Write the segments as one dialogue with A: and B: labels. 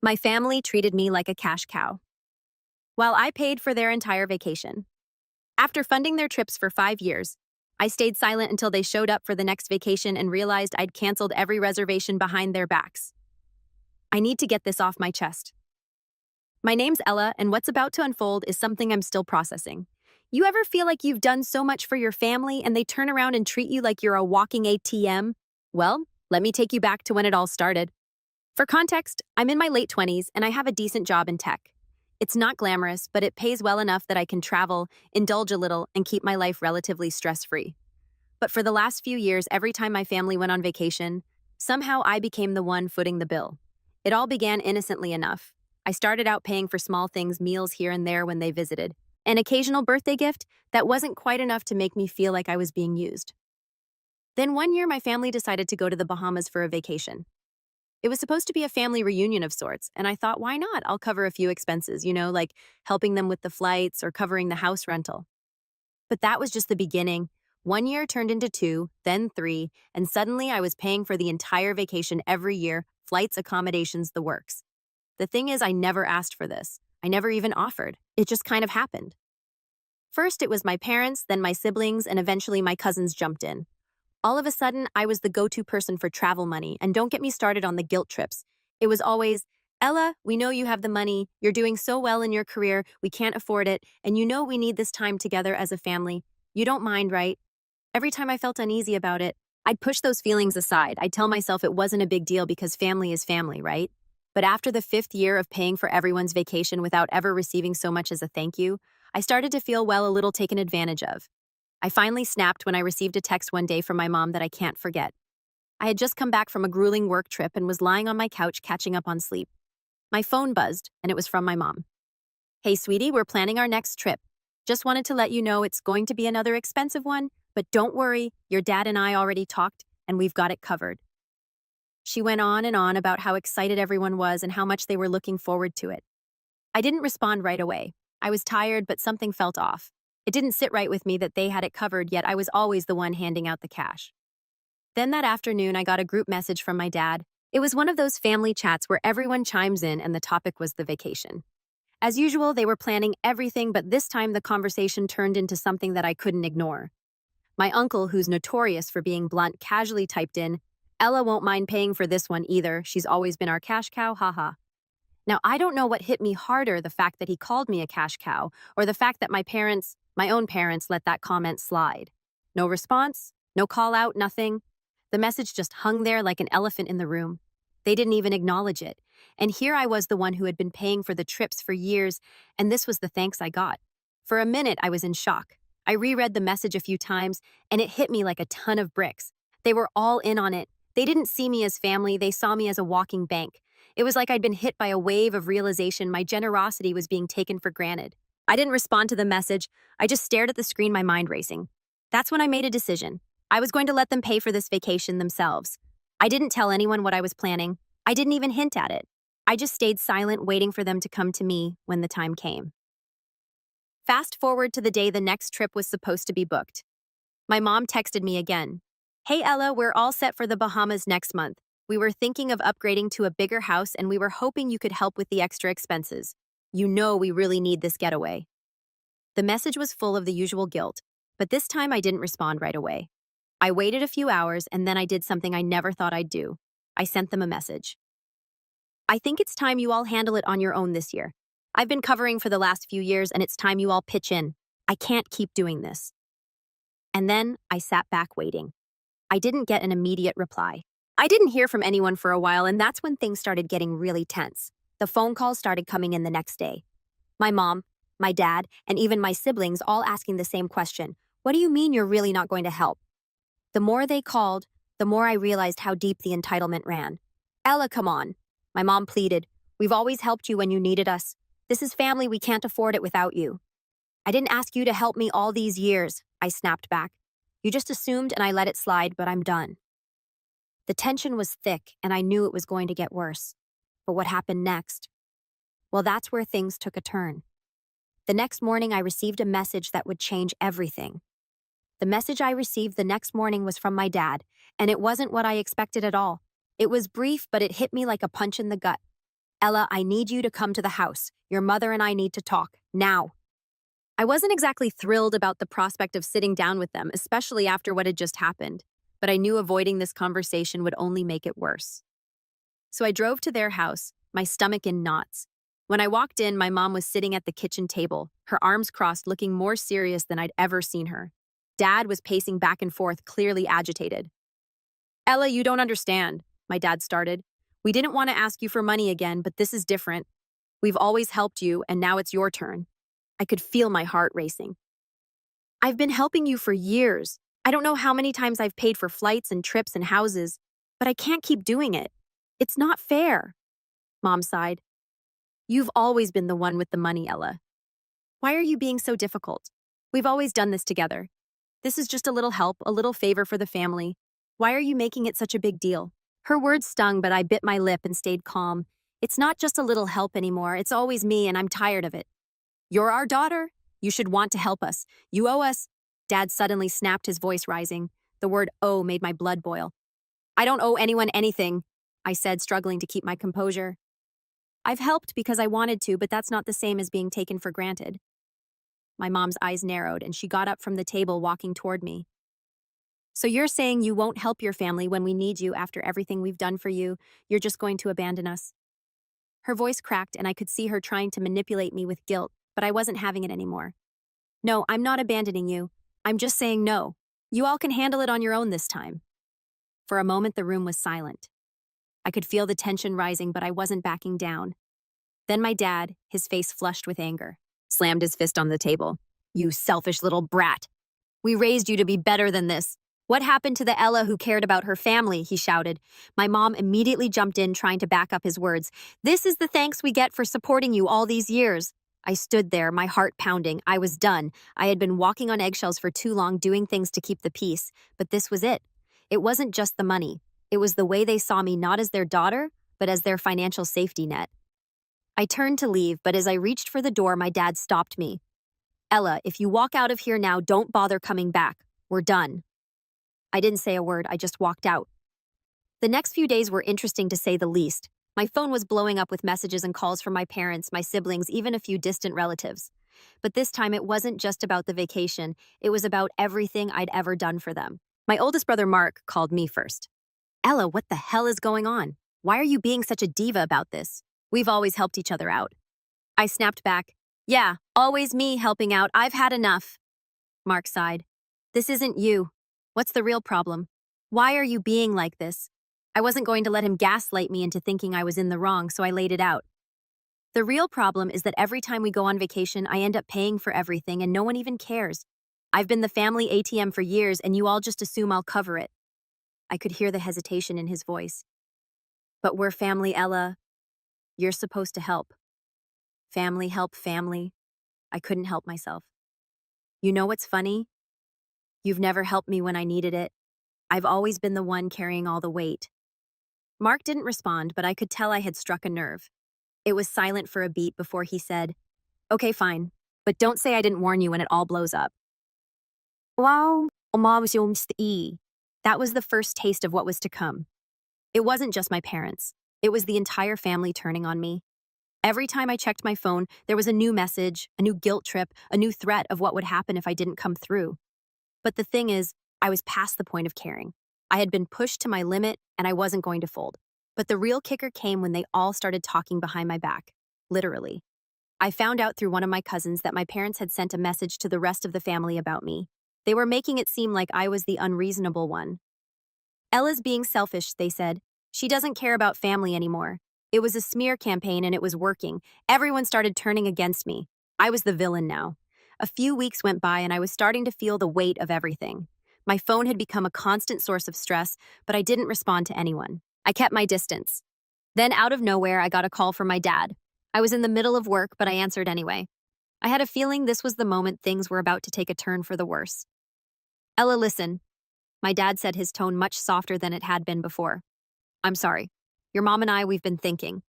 A: My family treated me like a cash cow, while I paid for their entire vacation. After funding their trips for 5 years, I stayed silent until they showed up for the next vacation and realized I'd canceled every reservation behind their backs. I need to get this off my chest. My name's Ella, and what's about to unfold is something I'm still processing. You ever feel like you've done so much for your family and they turn around and treat you like you're a walking ATM? Well, let me take you back to when it all started. For context, I'm in my late 20s and I have a decent job in tech. It's not glamorous, but it pays well enough that I can travel, indulge a little, and keep my life relatively stress-free. But for the last few years, every time my family went on vacation, somehow I became the one footing the bill. It all began innocently enough. I started out paying for small things, meals here and there when they visited, an occasional birthday gift that wasn't quite enough to make me feel like I was being used. Then one year, my family decided to go to the Bahamas for a vacation. It was supposed to be a family reunion of sorts, and I thought, why not? I'll cover a few expenses, like helping them with the flights or covering the house rental. But that was just the beginning. 1 year turned into 2, then 3, and suddenly I was paying for the entire vacation every year, flights, accommodations, the works. The thing is, I never asked for this. I never even offered. It just kind of happened. First, it was my parents, then my siblings, and eventually my cousins jumped in. All of a sudden, I was the go-to person for travel money, and don't get me started on the guilt trips. It was always, Ella, we know you have the money, you're doing so well in your career, we can't afford it, and you know we need this time together as a family. You don't mind, right? Every time I felt uneasy about it, I'd push those feelings aside. I'd tell myself it wasn't a big deal because family is family, right? But after the 5th year of paying for everyone's vacation without ever receiving so much as a thank you, I started to feel, a little taken advantage of. I finally snapped when I received a text one day from my mom that I can't forget. I had just come back from a grueling work trip and was lying on my couch catching up on sleep. My phone buzzed, and it was from my mom. Hey, sweetie, we're planning our next trip. Just wanted to let you know it's going to be another expensive one, but don't worry, your dad and I already talked, and we've got it covered. She went on and on about how excited everyone was and how much they were looking forward to it. I didn't respond right away. I was tired, but something felt off. It didn't sit right with me that they had it covered, yet I was always the one handing out the cash. Then that afternoon, I got a group message from my dad. It was one of those family chats where everyone chimes in and the topic was the vacation. As usual, they were planning everything, but this time the conversation turned into something that I couldn't ignore. My uncle, who's notorious for being blunt, casually typed in, Ella won't mind paying for this one either. She's always been our cash cow, haha. Now, I don't know what hit me harder, the fact that he called me a cash cow, or the fact that my own parents, let that comment slide. No response, no call out, nothing. The message just hung there like an elephant in the room. They didn't even acknowledge it. And here I was, the one who had been paying for the trips for years, and this was the thanks I got. For a minute, I was in shock. I reread the message a few times, and it hit me like a ton of bricks. They were all in on it. They didn't see me as family, they saw me as a walking bank. It was like I'd been hit by a wave of realization my generosity was being taken for granted. I didn't respond to the message. I just stared at the screen, my mind racing. That's when I made a decision. I was going to let them pay for this vacation themselves. I didn't tell anyone what I was planning. I didn't even hint at it. I just stayed silent, waiting for them to come to me when the time came. Fast forward to the day the next trip was supposed to be booked. My mom texted me again. Hey Ella, we're all set for the Bahamas next month. We were thinking of upgrading to a bigger house and we were hoping you could help with the extra expenses. You know we really need this getaway. The message was full of the usual guilt, but this time I didn't respond right away. I waited a few hours and then I did something I never thought I'd do. I sent them a message. I think it's time you all handle it on your own this year. I've been covering for the last few years and it's time you all pitch in. I can't keep doing this. And then I sat back waiting. I didn't get an immediate reply. I didn't hear from anyone for a while, and that's when things started getting really tense. The phone calls started coming in the next day. My mom, my dad, and even my siblings all asking the same question. What do you mean you're really not going to help? The more they called, the more I realized how deep the entitlement ran. Ella, come on. My mom pleaded. We've always helped you when you needed us. This is family, we can't afford it without you. I didn't ask you to help me all these years, I snapped back. You just assumed and I let it slide, but I'm done. The tension was thick, and I knew it was going to get worse. But what happened next? Well, that's where things took a turn. The next morning, I received a message that would change everything. The message I received the next morning was from my dad, and it wasn't what I expected at all. It was brief, but it hit me like a punch in the gut. Ella, I need you to come to the house. Your mother and I need to talk, now. I wasn't exactly thrilled about the prospect of sitting down with them, especially after what had just happened, but I knew avoiding this conversation would only make it worse. So I drove to their house, my stomach in knots. When I walked in, my mom was sitting at the kitchen table, her arms crossed, looking more serious than I'd ever seen her. Dad was pacing back and forth, clearly agitated. Ella, you don't understand, my dad started. We didn't want to ask you for money again, but this is different. We've always helped you, and now it's your turn. I could feel my heart racing. I've been helping you for years. I don't know how many times I've paid for flights and trips and houses, but I can't keep doing it. It's not fair. Mom sighed. You've always been the one with the money, Ella. Why are you being so difficult? We've always done this together. This is just a little help, a little favor for the family. Why are you making it such a big deal? Her words stung, but I bit my lip and stayed calm. It's not just a little help anymore. It's always me, and I'm tired of it. You're our daughter. You should want to help us. You owe us. Dad suddenly snapped, his voice rising. The word owe made my blood boil. I don't owe anyone anything, I said, struggling to keep my composure. I've helped because I wanted to, but that's not the same as being taken for granted. My mom's eyes narrowed, and she got up from the table, walking toward me. So you're saying you won't help your family when we need you after everything we've done for you? You're just going to abandon us? Her voice cracked, and I could see her trying to manipulate me with guilt, but I wasn't having it anymore. No, I'm not abandoning you. I'm just saying no. You all can handle it on your own this time. For a moment, the room was silent. I could feel the tension rising, but I wasn't backing down. Then my dad, his face flushed with anger, slammed his fist on the table. You selfish little brat. We raised you to be better than this. What happened to the Ella who cared about her family? He shouted. My mom immediately jumped in, trying to back up his words. This is the thanks we get for supporting you all these years. I stood there, my heart pounding. I was done. I had been walking on eggshells for too long, doing things to keep the peace. But this was it. It wasn't just the money. It was the way they saw me, not as their daughter, but as their financial safety net. I turned to leave, but as I reached for the door, my dad stopped me. Ella, if you walk out of here now, don't bother coming back. We're done. I didn't say a word, I just walked out. The next few days were interesting to say the least. My phone was blowing up with messages and calls from my parents, my siblings, even a few distant relatives. But this time it wasn't just about the vacation, it was about everything I'd ever done for them. My oldest brother Mark called me first. Ella, what the hell is going on? Why are you being such a diva about this? We've always helped each other out. I snapped back. Yeah, always me helping out. I've had enough. Mark sighed. This isn't you. What's the real problem? Why are you being like this? I wasn't going to let him gaslight me into thinking I was in the wrong, so I laid it out. The real problem is that every time we go on vacation, I end up paying for everything and no one even cares. I've been the family ATM for years and you all just assume I'll cover it. I could hear the hesitation in his voice. But we're family, Ella. You're supposed to help. Family help family. I couldn't help myself. You know what's funny? You've never helped me when I needed it. I've always been the one carrying all the weight. Mark didn't respond, but I could tell I had struck a nerve. It was silent for a beat before he said, Okay, fine, but don't say I didn't warn you when it all blows up. Wow, that was the first taste of what was to come. It wasn't just my parents. It was the entire family turning on me. Every time I checked my phone, there was a new message, a new guilt trip, a new threat of what would happen if I didn't come through. But the thing is, I was past the point of caring. I had been pushed to my limit, and I wasn't going to fold. But the real kicker came when they all started talking behind my back. Literally. I found out through one of my cousins that my parents had sent a message to the rest of the family about me. They were making it seem like I was the unreasonable one. Ella's being selfish, they said. She doesn't care about family anymore. It was a smear campaign and it was working. Everyone started turning against me. I was the villain now. A few weeks went by and I was starting to feel the weight of everything. My phone had become a constant source of stress, but I didn't respond to anyone. I kept my distance. Then out of nowhere, I got a call from my dad. I was in the middle of work, but I answered anyway. I had a feeling this was the moment things were about to take a turn for the worse. Ella, listen. My dad said, his tone much softer than it had been before. I'm sorry. Your mom and I, we've been thinking.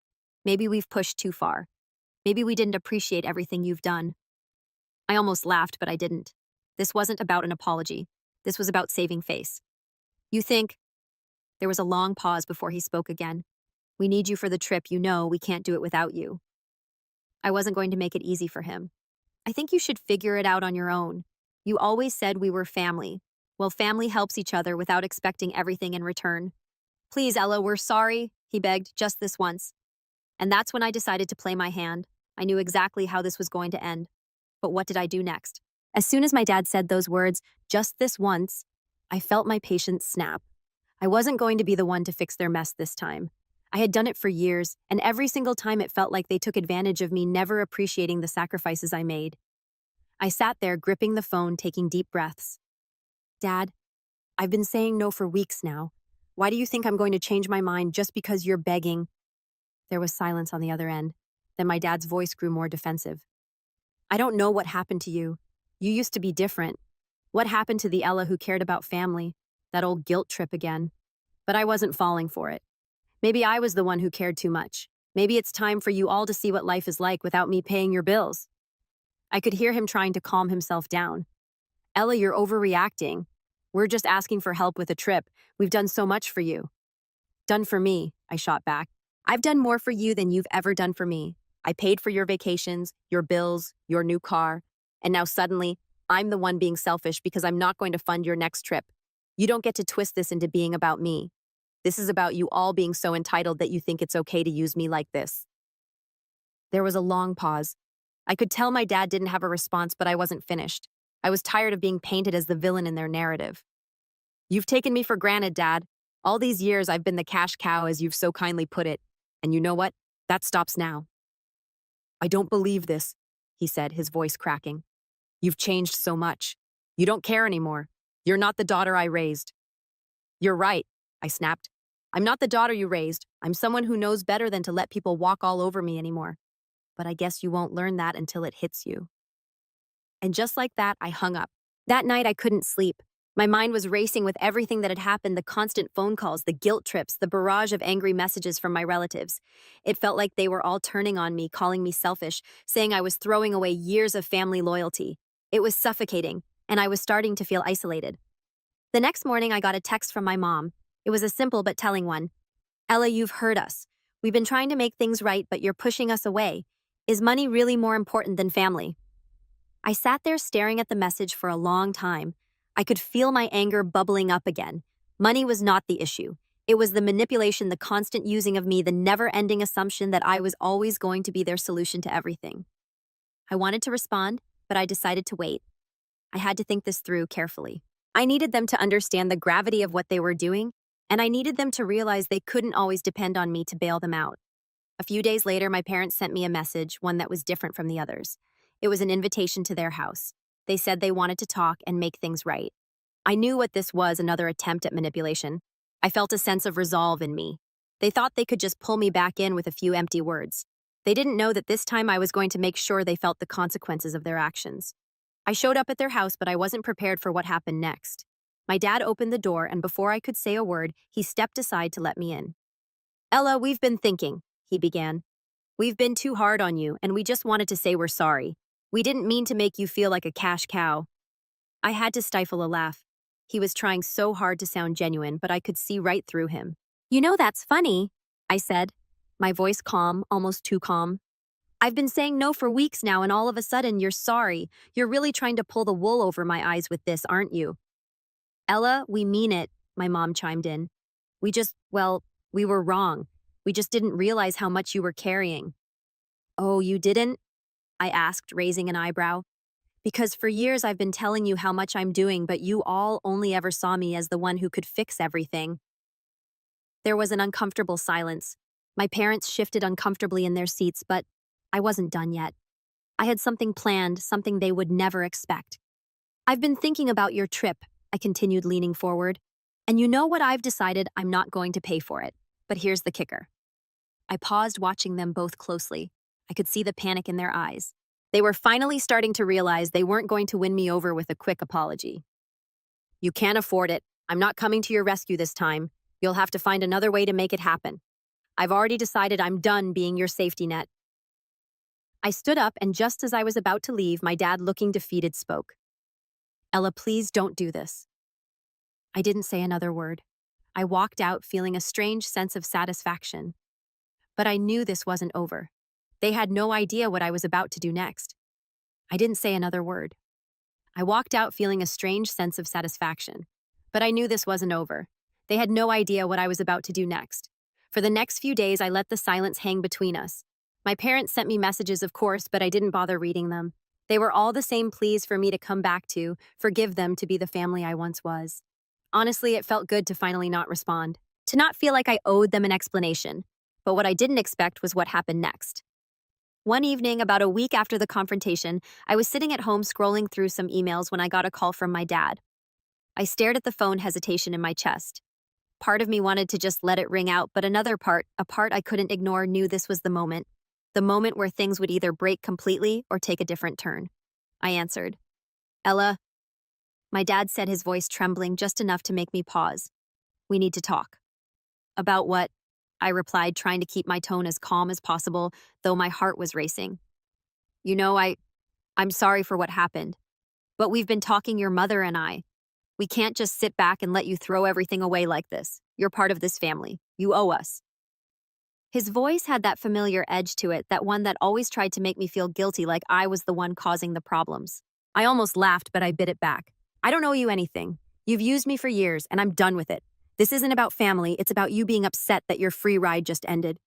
A: Maybe we've pushed too far. Maybe we didn't appreciate everything you've done. I almost laughed, but I didn't. This wasn't about an apology. This was about saving face. You think? There was a long pause before he spoke again. We need you for the trip, we can't do it without you. I wasn't going to make it easy for him. I think you should figure it out on your own. You always said we were family. Well, family helps each other without expecting everything in return. Please, Ella, we're sorry, he begged, just this once. And that's when I decided to play my hand. I knew exactly how this was going to end. But what did I do next? As soon as my dad said those words, just this once, I felt my patience snap. I wasn't going to be the one to fix their mess this time. I had done it for years, and every single time it felt like they took advantage of me, never appreciating the sacrifices I made. I sat there, gripping the phone, taking deep breaths. Dad, I've been saying no for weeks now. Why do you think I'm going to change my mind just because you're begging? There was silence on the other end. Then my dad's voice grew more defensive. I don't know what happened to you. You used to be different. What happened to the Ella who cared about family? That old guilt trip again. But I wasn't falling for it. Maybe I was the one who cared too much. Maybe it's time for you all to see what life is like without me paying your bills. I could hear him trying to calm himself down. Ella, you're overreacting. We're just asking for help with a trip. We've done so much for you. Done for me, I shot back. I've done more for you than you've ever done for me. I paid for your vacations, your bills, your new car, and now suddenly, I'm the one being selfish because I'm not going to fund your next trip. You don't get to twist this into being about me. This is about you all being so entitled that you think it's okay to use me like this. There was a long pause. I could tell my dad didn't have a response, but I wasn't finished. I was tired of being painted as the villain in their narrative. You've taken me for granted, Dad. All these years I've been the cash cow, as you've so kindly put it. And you know what? That stops now. I don't believe this, he said, his voice cracking. You've changed so much. You don't care anymore. You're not the daughter I raised. You're right, I snapped. I'm not the daughter you raised. I'm someone who knows better than to let people walk all over me anymore. But I guess you won't learn that until it hits you. And just like that, I hung up. That night, I couldn't sleep. My mind was racing with everything that had happened, the constant phone calls, the guilt trips, the barrage of angry messages from my relatives. It felt like they were all turning on me, calling me selfish, saying I was throwing away years of family loyalty. It was suffocating, and I was starting to feel isolated. The next morning, I got a text from my mom. It was a simple but telling one. Ella, you've hurt us. We've been trying to make things right, but you're pushing us away. Is money really more important than family? I sat there staring at the message for a long time. I could feel my anger bubbling up again. Money was not the issue. It was the manipulation, the constant using of me, the never-ending assumption that I was always going to be their solution to everything. I wanted to respond, but I decided to wait. I had to think this through carefully. I needed them to understand the gravity of what they were doing, and I needed them to realize they couldn't always depend on me to bail them out. A few days later, my parents sent me a message, one that was different from the others. It was an invitation to their house. They said they wanted to talk and make things right. I knew what this was, another attempt at manipulation. I felt a sense of resolve in me. They thought they could just pull me back in with a few empty words. They didn't know that this time I was going to make sure they felt the consequences of their actions. I showed up at their house, but I wasn't prepared for what happened next. My dad opened the door, and before I could say a word, he stepped aside to let me in. Ella, we've been thinking, he began. We've been too hard on you, and we just wanted to say we're sorry. We didn't mean to make you feel like a cash cow. I had to stifle a laugh. He was trying so hard to sound genuine, but I could see right through him. You know, that's funny, I said, my voice calm, almost too calm. I've been saying no for weeks now, and all of a sudden you're sorry. You're really trying to pull the wool over my eyes with this, aren't you? Ella, we mean it, my mom chimed in. We were wrong. We just didn't realize how much you were carrying. Oh, you didn't? I asked, raising an eyebrow. Because for years I've been telling you how much I'm doing, but you all only ever saw me as the one who could fix everything. There was an uncomfortable silence. My parents shifted uncomfortably in their seats, but I wasn't done yet. I had something planned, something they would never expect. I've been thinking about your trip, I continued, leaning forward. And you know what I've decided? I'm not going to pay for it. But here's the kicker. I paused, watching them both closely. I could see the panic in their eyes. They were finally starting to realize they weren't going to win me over with a quick apology. You can't afford it. I'm not coming to your rescue this time. You'll have to find another way to make it happen. I've already decided I'm done being your safety net. I stood up, and just as I was about to leave, my dad, looking defeated, spoke. Ella, please don't do this. I didn't say another word. I walked out feeling a strange sense of satisfaction. But I knew this wasn't over. They had no idea what I was about to do next. I didn't say another word. I walked out feeling a strange sense of satisfaction. But I knew this wasn't over. They had no idea what I was about to do next. For the next few days, I let the silence hang between us. My parents sent me messages, of course, but I didn't bother reading them. They were all the same pleas for me to come back to, forgive them to be the family I once was. Honestly, it felt good to finally not respond, to not feel like I owed them an explanation. But what I didn't expect was what happened next. One evening, about a week after the confrontation, I was sitting at home scrolling through some emails when I got a call from my dad. I stared at the phone, hesitation in my chest. Part of me wanted to just let it ring out, but another part, a part I couldn't ignore, knew this was the moment where things would either break completely or take a different turn. I answered, "Ella." My dad said, his voice trembling just enough to make me pause. "We need to talk." "About what?" I replied, trying to keep my tone as calm as possible, though my heart was racing. "You know, I'm sorry for what happened. But we've been talking, your mother and I. We can't just sit back and let you throw everything away like this. You're part of this family. You owe us." His voice had that familiar edge to it, that one that always tried to make me feel guilty, like I was the one causing the problems. I almost laughed, but I bit it back. "I don't owe you anything. You've used me for years, and I'm done with it. This isn't about family, it's about you being upset that your free ride just ended."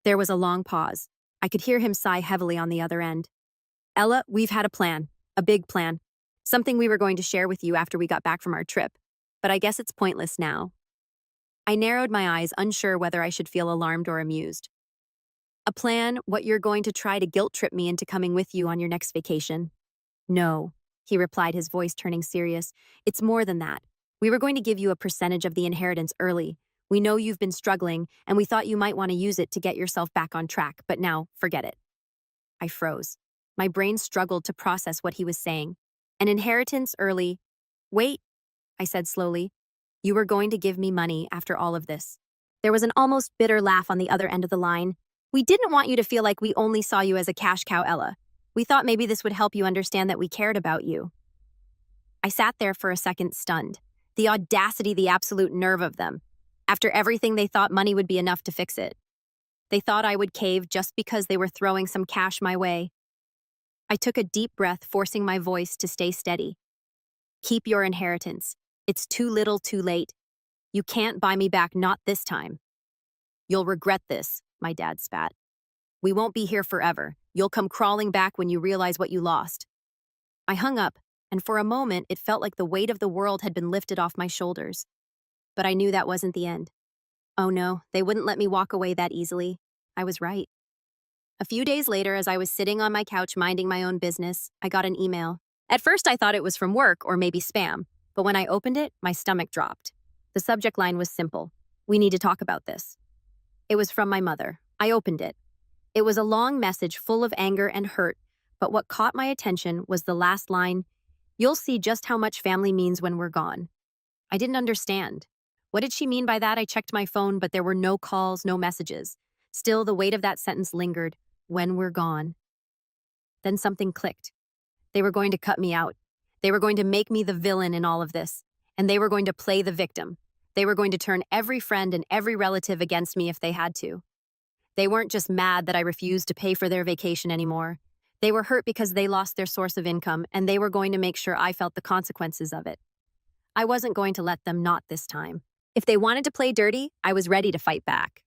A: There was a long pause. I could hear him sigh heavily on the other end. "Ella, we've had a plan. A big plan. Something we were going to share with you after we got back from our trip. But I guess it's pointless now." I narrowed my eyes, unsure whether I should feel alarmed or amused. "A plan? What, you're going to try to guilt trip me into coming with you on your next vacation?" "No," he replied, his voice turning serious. "It's more than that. We were going to give you a percentage of the inheritance early. We know you've been struggling, and we thought you might want to use it to get yourself back on track, but now, forget it." I froze. My brain struggled to process what he was saying. An inheritance early. "Wait," I said slowly. "You were going to give me money after all of this." There was an almost bitter laugh on the other end of the line. "We didn't want you to feel like we only saw you as a cash cow, Ella. We thought maybe this would help you understand that we cared about you." I sat there for a second, stunned. The audacity, the absolute nerve of them. After everything, they thought money would be enough to fix it. They thought I would cave just because they were throwing some cash my way. I took a deep breath, forcing my voice to stay steady. "Keep your inheritance. It's too little, too late. You can't buy me back, not this time." "You'll regret this," my dad spat. "We won't be here forever. You'll come crawling back when you realize what you lost." I hung up, and for a moment it felt like the weight of the world had been lifted off my shoulders. But I knew that wasn't the end. Oh no, they wouldn't let me walk away that easily. I was right. A few days later, as I was sitting on my couch minding my own business, I got an email. At first I thought it was from work or maybe spam, but when I opened it, my stomach dropped. The subject line was simple: "We need to talk about this." It was from my mother. I opened it. It was a long message full of anger and hurt, but what caught my attention was the last line: "You'll see just how much family means when we're gone." I didn't understand. What did she mean by that? I checked my phone, but there were no calls, no messages. Still, the weight of that sentence lingered. When we're gone. Then something clicked. They were going to cut me out. They were going to make me the villain in all of this. And they were going to play the victim. They were going to turn every friend and every relative against me if they had to. They weren't just mad that I refused to pay for their vacation anymore. They were hurt because they lost their source of income, and they were going to make sure I felt the consequences of it. I wasn't going to let them, not this time. If they wanted to play dirty, I was ready to fight back.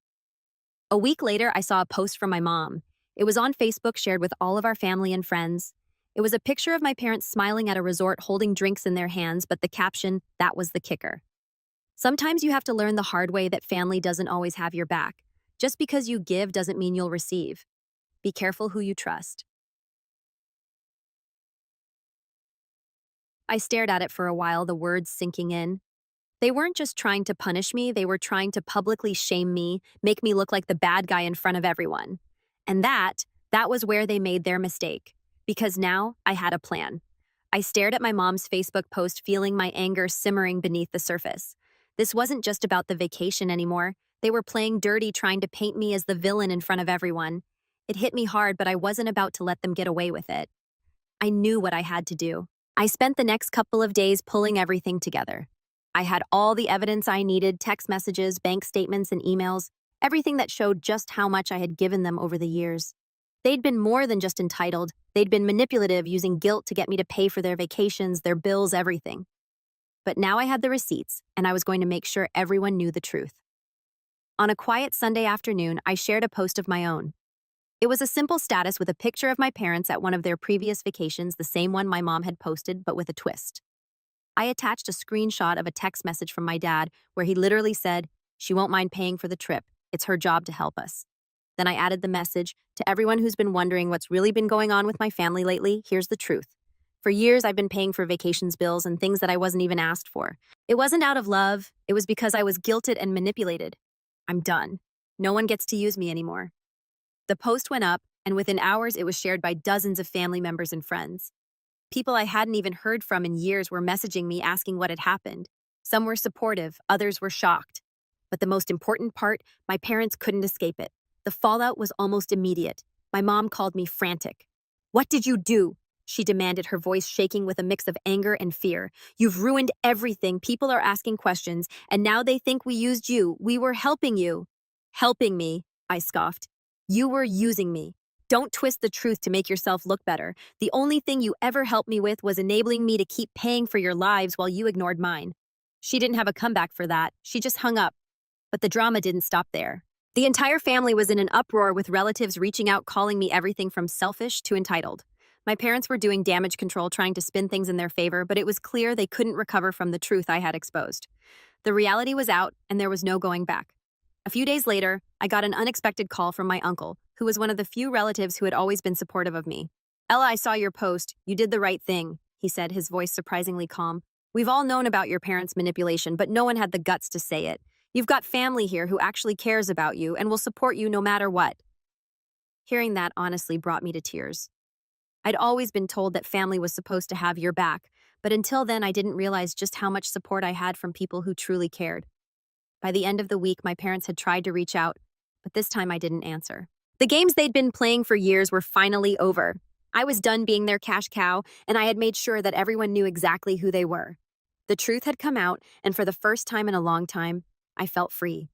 A: A week later, I saw a post from my mom. It was on Facebook, shared with all of our family and friends. It was a picture of my parents smiling at a resort, holding drinks in their hands, but the caption, that was the kicker. Sometimes you have to learn the hard way that family doesn't always have your back. Just because you give doesn't mean you'll receive. Be careful who you trust. I stared at it for a while, the words sinking in. They weren't just trying to punish me, they were trying to publicly shame me, make me look like the bad guy in front of everyone. And that was where they made their mistake. Because now I had a plan. I stared at my mom's Facebook post, feeling my anger simmering beneath the surface. This wasn't just about the vacation anymore. They were playing dirty, trying to paint me as the villain in front of everyone. It hit me hard, but I wasn't about to let them get away with it. I knew what I had to do. I spent the next couple of days pulling everything together. I had all the evidence I needed: text messages, bank statements, and emails. everything that showed just how much I had given them over the years. They'd been more than just entitled, they'd been manipulative, using guilt to get me to pay for their vacations, their bills, everything. But now I had the receipts, and I was going to make sure everyone knew the truth. On a quiet Sunday afternoon, I shared a post of my own. It was a simple status with a picture of my parents at one of their previous vacations, the same one my mom had posted, but with a twist. I attached a screenshot of a text message from my dad where he literally said, "She won't mind paying for the trip. It's her job to help us." Then I added the message, "To everyone who's been wondering what's really been going on with my family lately, here's the truth. For years, I've been paying for vacations bills and things that I wasn't even asked for. It wasn't out of love. It was because I was guilted and manipulated. I'm done. No one gets to use me anymore." The post went up, and within hours, it was shared by dozens of family members and friends. People I hadn't even heard from in years were messaging me asking what had happened. Some were supportive, others were shocked. But the most important part, my parents couldn't escape it. The fallout was almost immediate. My mom called me frantic. "What did you do?" she demanded, her voice shaking with a mix of anger and fear. "You've ruined everything. People are asking questions, and now they think we used you. We were helping you." "Helping me," I scoffed. "You were using me. Don't twist the truth to make yourself look better. The only thing you ever helped me with was enabling me to keep paying for your lives while you ignored mine." She didn't have a comeback for that. She just hung up. But the drama didn't stop there. The entire family was in an uproar, with relatives reaching out, calling me everything from selfish to entitled. My parents were doing damage control, trying to spin things in their favor, but it was clear they couldn't recover from the truth I had exposed. The reality was out, and there was no going back. A few days later, I got an unexpected call from my uncle, who was one of the few relatives who had always been supportive of me. "Ella, I saw your post. You did the right thing," he said, his voice surprisingly calm. "We've all known about your parents' manipulation, but no one had the guts to say it. You've got family here who actually cares about you and will support you no matter what." Hearing that honestly brought me to tears. I'd always been told that family was supposed to have your back, but until then I didn't realize just how much support I had from people who truly cared. By the end of the week, my parents had tried to reach out, but this time I didn't answer. The games they'd been playing for years were finally over. I was done being their cash cow, and I had made sure that everyone knew exactly who they were. The truth had come out, and for the first time in a long time, I felt free.